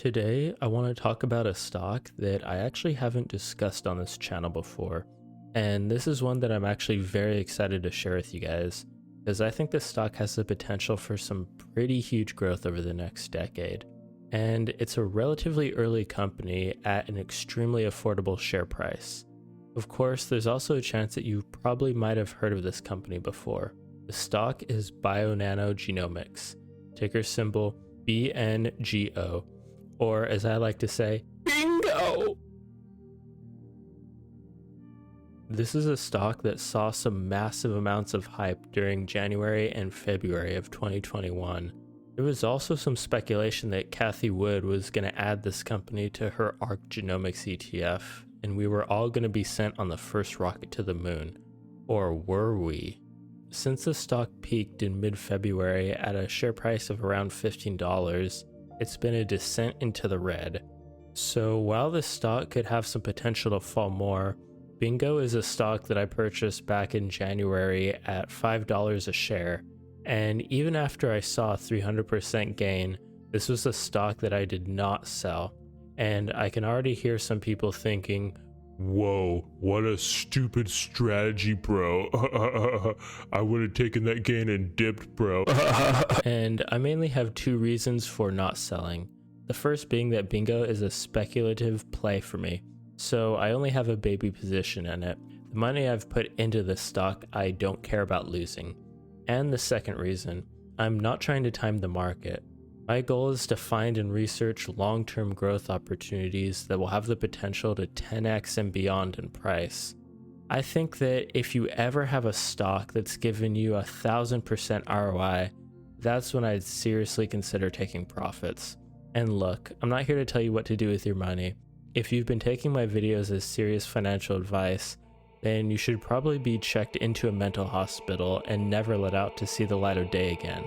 Today, I want to talk about a stock that I actually haven't discussed on this channel before, and this is one that I'm actually very excited to share with you guys, because I think this stock has the potential for some pretty huge growth over the next decade, and it's a relatively early company at an extremely affordable share price. Of course, there's also a chance that you probably might have heard of this company before. The stock is Bionano Genomics, ticker symbol BNGO, or as I like to say, BNGO! This is a stock that saw some massive amounts of hype during January and February of 2021. There was also some speculation that Cathie Wood was going to add this company to her ARC Genomics ETF, and we were all going to be sent on the first rocket to the moon. Or were we? Since the stock peaked in mid-February at a share price of around $15, it's been a descent into the red. So while this stock could have some potential to fall more, BNGO is a stock that I purchased back in January at $5 a share, and even after I saw a 300% gain, this was a stock that I did not sell, and I can already hear some people thinking, "Whoa, what a stupid strategy, bro. I would have taken that gain and dipped, bro." And I mainly have two reasons for not selling. The first being that BNGO is a speculative play for me, so I only have a baby position in it. The money I've put into this stock I don't care about losing. And the second reason, I'm not trying to time the market. My goal is to find and research long-term growth opportunities that will have the potential to 10x and beyond in price. I think that if you ever have a stock that's given you 1,000% ROI, that's when I'd seriously consider taking profits. And look, I'm not here to tell you what to do with your money. If you've been taking my videos as serious financial advice, then you should probably be checked into a mental hospital and never let out to see the light of day again.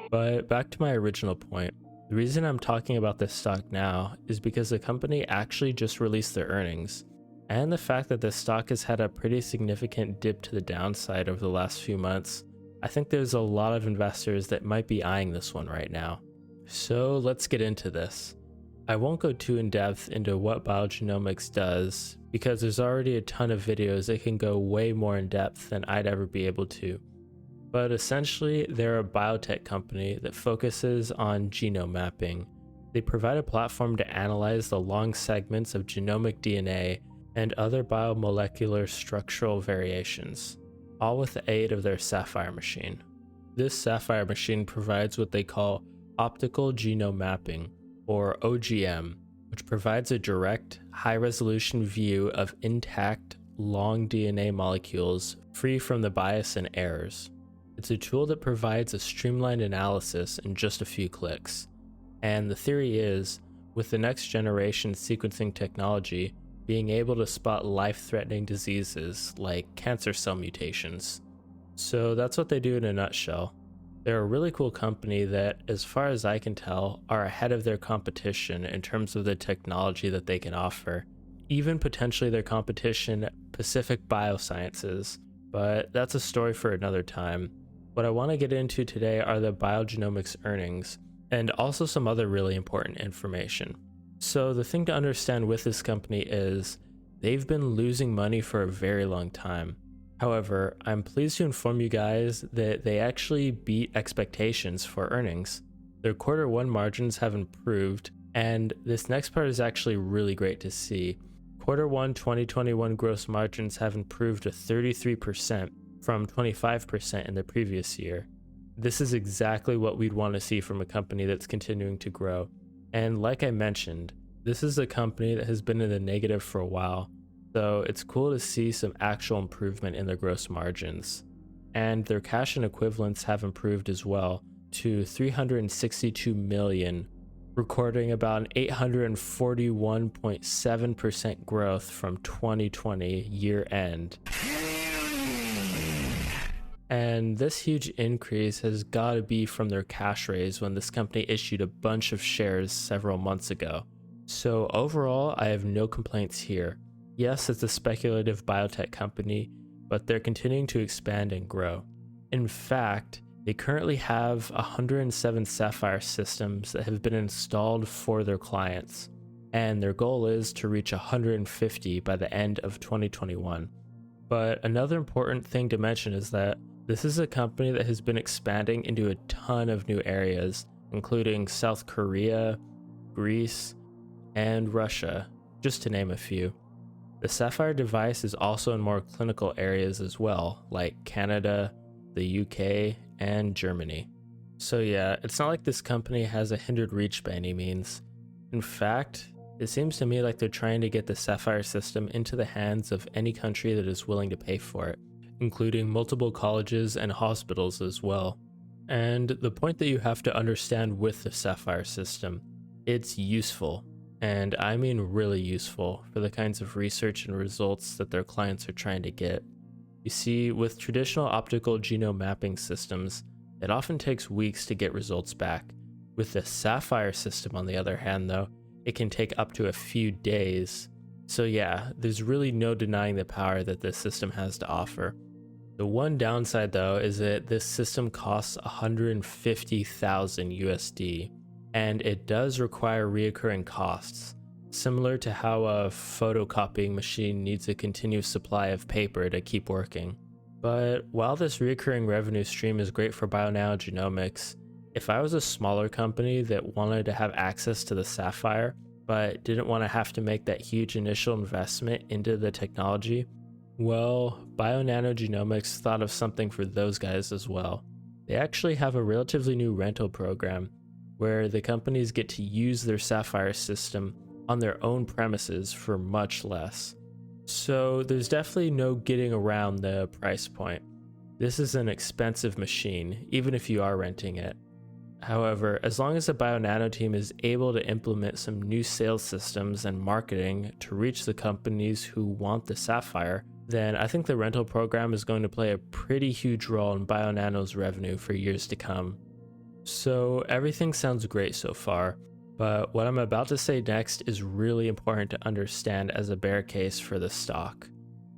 But back to my original point, the reason I'm talking about this stock now is because the company actually just released their earnings, and the fact that this stock has had a pretty significant dip to the downside over the last few months. I think there's a lot of investors that might be eyeing this one right now. So let's get into this. I won't go too in depth into what biogenomics does, because there's already a ton of videos that can go way more in depth than I'd ever be able to. But essentially, they're a biotech company that focuses on genome mapping. They provide a platform to analyze the long segments of genomic DNA and other biomolecular structural variations, all with the aid of their Sapphire machine. This Sapphire machine provides what they call optical genome mapping, or OGM, which provides a direct, high-resolution view of intact, long DNA molecules free from the bias and errors. It's a tool that provides a streamlined analysis in just a few clicks. And the theory is, with the next generation sequencing technology, being able to spot life-threatening diseases like cancer cell mutations. So that's what they do in a nutshell. They're a really cool company that, as far as I can tell, are ahead of their competition in terms of the technology that they can offer. Even potentially their competition, Pacific Biosciences, but that's a story for another time. What I want to get into today are the biogenomics earnings, and also some other really important information. So the thing to understand with this company is, they've been losing money for a very long time. However, I'm pleased to inform you guys that they actually beat expectations for earnings. Their Q1 margins have improved, and this next part is actually really great to see. Q1 2021 gross margins have improved to 33% from 25% in the previous year. This is exactly what we'd want to see from a company that's continuing to grow. And like I mentioned, this is a company that has been in the negative for a while. So it's cool to see some actual improvement in their gross margins. And their cash and equivalents have improved as well to $362 million, recording about an 841.7% growth from 2020 year end. And this huge increase has got to be from their cash raise when this company issued a bunch of shares several months ago. So overall, I have no complaints here. Yes, it's a speculative biotech company, but they're continuing to expand and grow. In fact, They currently have 107 Sapphire systems that have been installed for their clients, and their goal is to reach 150 by the end of 2021. But another important thing to mention is that this is a company that has been expanding into a ton of new areas, including South Korea, Greece, and Russia, just to name a few. The Sapphire device is also in more clinical areas as well, like Canada, the UK, and Germany. So yeah, it's not like this company has a hindered reach by any means. In fact, it seems to me like they're trying to get the Sapphire system into the hands of any country that is willing to pay for it, including multiple colleges and hospitals as well. And the point that you have to understand with the Sapphire system, it's useful, and I mean really useful, for the kinds of research and results that their clients are trying to get. You see, with traditional optical genome mapping systems, it often takes weeks to get results back. With the Sapphire system, on the other hand, though, it can take up to a few days. So yeah, there's really no denying the power that this system has to offer. The one downside though is that this system costs 150,000 USD, and it does require reoccurring costs, similar to how a photocopying machine needs a continuous supply of paper to keep working. But while this reoccurring revenue stream is great for Bionano Genomics, if I was a smaller company that wanted to have access to the Sapphire, but didn't want to have to make that huge initial investment into the technology, well, Bionano Genomics thought of something for those guys as well. They actually have a relatively new rental program where the companies get to use their Sapphire system on their own premises for much less. So there's definitely no getting around the price point. This is an expensive machine, even if you are renting it. However, as long as the Bionano team is able to implement some new sales systems and marketing to reach the companies who want the Sapphire, then I think the rental program is going to play a pretty huge role in Bionano's revenue for years to come. So everything sounds great so far, but what I'm about to say next is really important to understand as a bear case for the stock.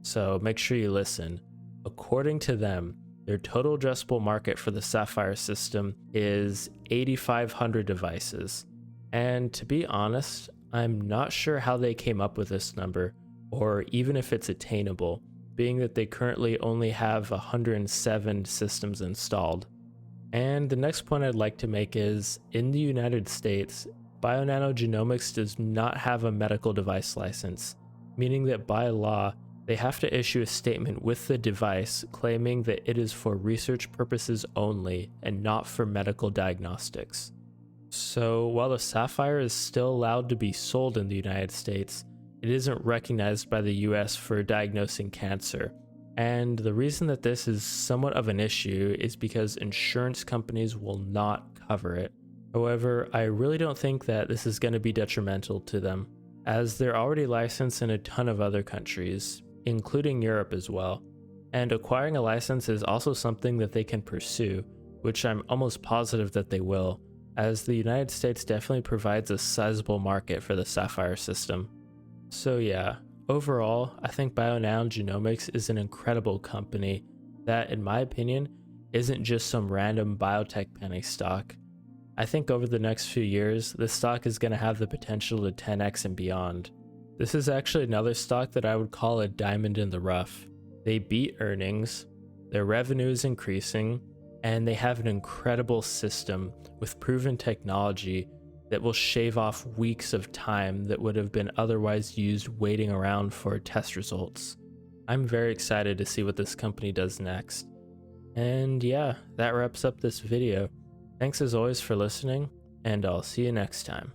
So make sure you listen. According to them, their total addressable market for the Sapphire system is 8,500 devices. And to be honest, I'm not sure how they came up with this number, or even if it's attainable, being that they currently only have 107 systems installed. And the next point I'd like to make is, in the United States, Bionano Genomics does not have a medical device license, meaning that by law, they have to issue a statement with the device claiming that it is for research purposes only and not for medical diagnostics. So while the Sapphire is still allowed to be sold in the United States, it isn't recognized by the US for diagnosing cancer. And the reason that this is somewhat of an issue is because insurance companies will not cover it. However, I really don't think that this is going to be detrimental to them, as they're already licensed in a ton of other countries, including Europe as well. And acquiring a license is also something that they can pursue, which I'm almost positive that they will, as the United States definitely provides a sizable market for the Sapphire system. So yeah, overall, I think Bionano Genomics is an incredible company that, in my opinion, isn't just some random biotech penny stock. I think over the next few years, this stock is going to have the potential to 10x and beyond. This is actually another stock that I would call a diamond in the rough. They beat earnings, their revenue is increasing, and they have an incredible system with proven technology that will shave off weeks of time that would have been otherwise used waiting around for test results. I'm very excited to see what this company does next. And yeah, that wraps up this video. Thanks as always for listening, and I'll see you next time.